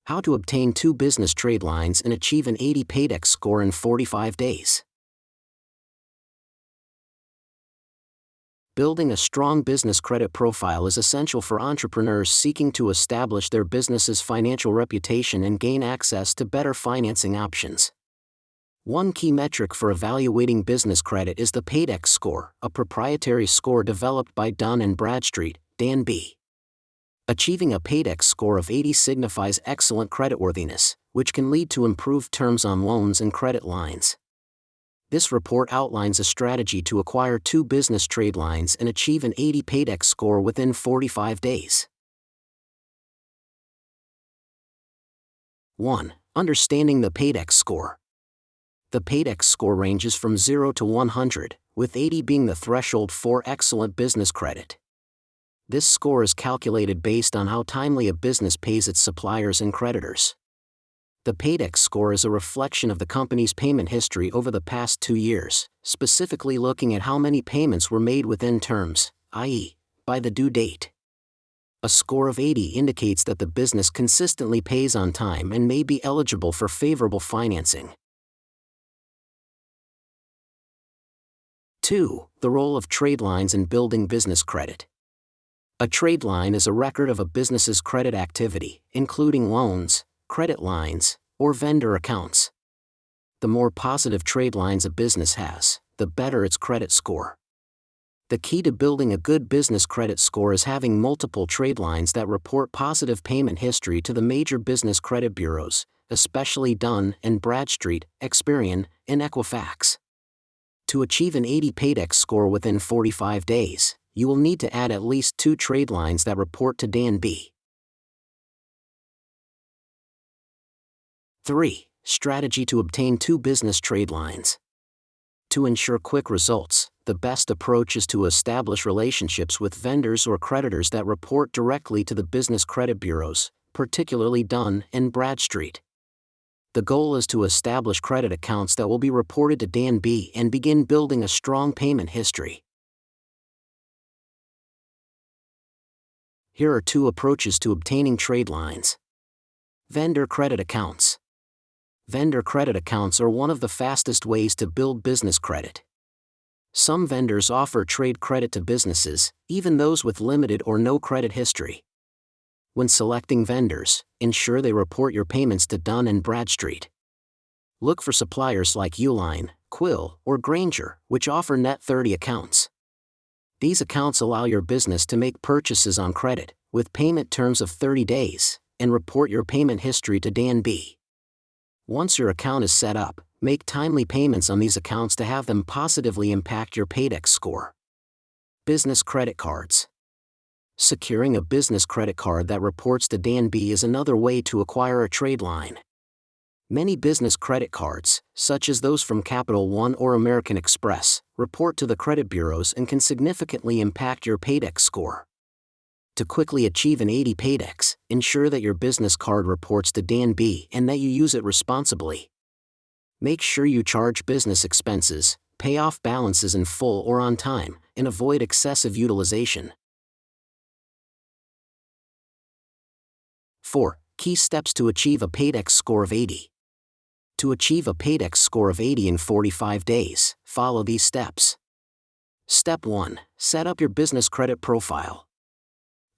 How to obtain 2 business trade lines and achieve an 80 Paydex score in 45 days. Building a strong business credit profile is essential for entrepreneurs seeking to establish their business's financial reputation and gain access to better financing options. One key metric for evaluating business credit is the Paydex score, a proprietary score developed by Dun & Bradstreet, Dan B. Achieving a Paydex score of 80 signifies excellent creditworthiness, which can lead to improved terms on loans and credit lines. This report outlines a strategy to acquire 2 business trade lines and achieve an 80 Paydex score within 45 days. 1. Understanding the Paydex score. The Paydex score ranges from 0 to 100, with 80 being the threshold for excellent business credit. This score is calculated based on how timely a business pays its suppliers and creditors. The Paydex score is a reflection of the company's payment history over the past 2 years, specifically looking at how many payments were made within terms, i.e., by the due date. A score of 80 indicates that the business consistently pays on time and may be eligible for favorable financing. 2. The role of trade lines in building business credit. A trade line is a record of a business's credit activity, including loans, credit lines, or vendor accounts. The more positive trade lines a business has, the better its credit score. The key to building a good business credit score is having multiple trade lines that report positive payment history to the major business credit bureaus, especially Dun & Bradstreet, Experian, and Equifax. To achieve an 80 Paydex score within 45 days, you will need to add at least 2 trade lines that report to Dan B. 3. Strategy to obtain 2 business trade lines. To ensure quick results, the best approach is to establish relationships with vendors or creditors that report directly to the business credit bureaus, particularly Dun & Bradstreet. The goal is to establish credit accounts that will be reported to Dan B and begin building a strong payment history. Here are 2 approaches to obtaining trade lines. Vendor credit accounts. Vendor credit accounts are one of the fastest ways to build business credit. Some vendors offer trade credit to businesses, even those with limited or no credit history. When selecting vendors, ensure they report your payments to Dun & Bradstreet. Look for suppliers like Uline, Quill, or Granger, which offer net 30 accounts. These accounts allow your business to make purchases on credit, with payment terms of 30 days, and report your payment history to Dan B. Once your account is set up, make timely payments on these accounts to have them positively impact your Paydex score. Business credit cards. Securing a business credit card that reports to Dan B is another way to acquire a trade line. Many business credit cards, such as those from Capital One or American Express, report to the credit bureaus and can significantly impact your Paydex score. To quickly achieve an 80 Paydex, ensure that your business card reports to Dan B and that you use it responsibly. Make sure you charge business expenses, pay off balances in full or on time, and avoid excessive utilization. 4. Key steps to achieve a Paydex score of 80. To achieve a Paydex score of 80 in 45 days, follow these steps. Step 1. Set up your business credit profile.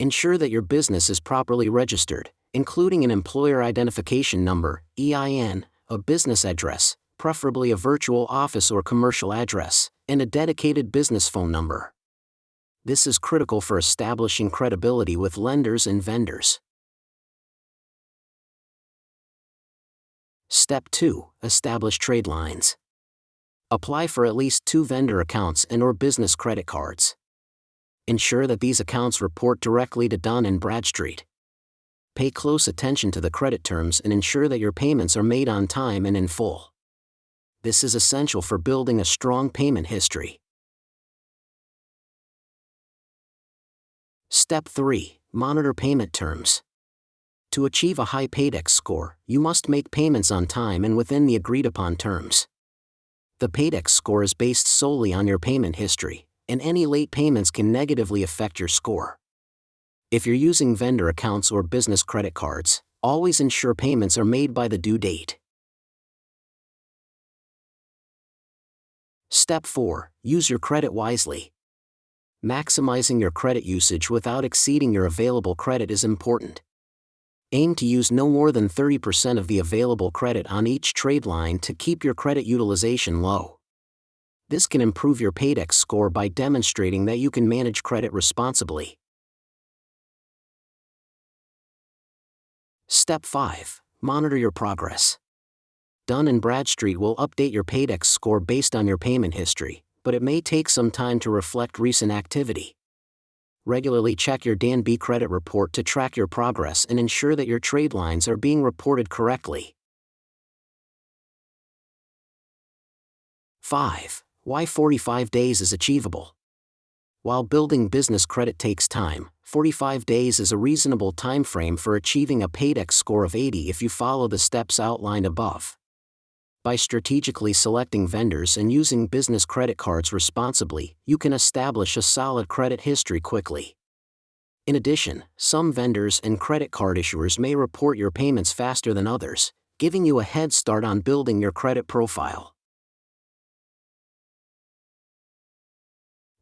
Ensure that your business is properly registered, including an employer identification number, EIN, a business address, preferably a virtual office or commercial address, and a dedicated business phone number. This is critical for establishing credibility with lenders and vendors. Step 2. Establish trade lines. Apply for at least 2 vendor accounts and/or business credit cards. Ensure that these accounts report directly to Dun & Bradstreet. Pay close attention to the credit terms and ensure that your payments are made on time and in full. This is essential for building a strong payment history. Step 3. Monitor payment terms. To achieve a high Paydex score, you must make payments on time and within the agreed-upon terms. The Paydex score is based solely on your payment history, and any late payments can negatively affect your score. If you're using vendor accounts or business credit cards, Always ensure payments are made by the due date. Step 4. Use your credit wisely. Maximizing your credit usage without exceeding your available credit is important. Aim to use no more than 30% of the available credit on each trade line to keep your credit utilization low. This can improve your Paydex score by demonstrating that you can manage credit responsibly. Step 5. Monitor your progress. Dun & Bradstreet will update your Paydex score based on your payment history, but it may take some time to reflect recent activity. Regularly check your Dan B credit report to track your progress and ensure that your trade lines are being reported correctly. 5. Why 45 days is achievable. While building business credit takes time, 45 days is a reasonable time frame for achieving a Paydex score of 80 if you follow the steps outlined above. By strategically selecting vendors and using business credit cards responsibly, you can establish a solid credit history quickly. In addition, some vendors and credit card issuers may report your payments faster than others, giving you a head start on building your credit profile.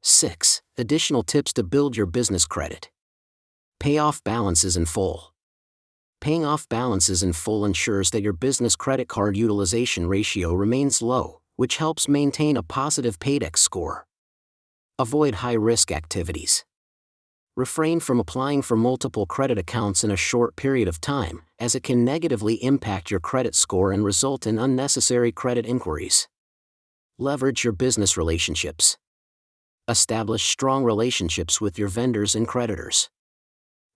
6. Additional tips to build your business credit. Pay off balances in full. Paying off balances in full ensures that your business credit card utilization ratio remains low, which helps maintain a positive Paydex score. Avoid high-risk activities. Refrain from applying for multiple credit accounts in a short period of time, as it can negatively impact your credit score and result in unnecessary credit inquiries. Leverage your business relationships. Establish strong relationships with your vendors and creditors.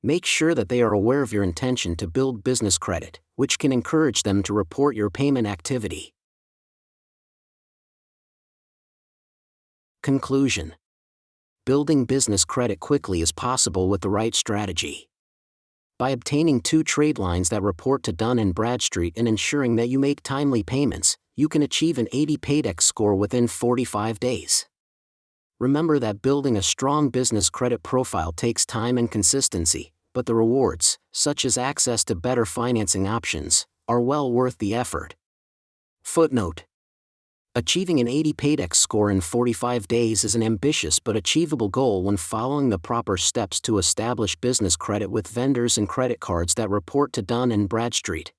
Make sure that they are aware of your intention to build business credit, which can encourage them to report your payment activity. Conclusion. Building business credit quickly is possible with the right strategy. By obtaining 2 trade lines that report to Dun & Bradstreet and ensuring that you make timely payments, you can achieve an 80 Paydex score within 45 days. Remember that building a strong business credit profile takes time and consistency, but the rewards, such as access to better financing options, are well worth the effort. Footnote. Achieving an 80 Paydex score in 45 days is an ambitious but achievable goal when following the proper steps to establish business credit with vendors and credit cards that report to Dun & Bradstreet.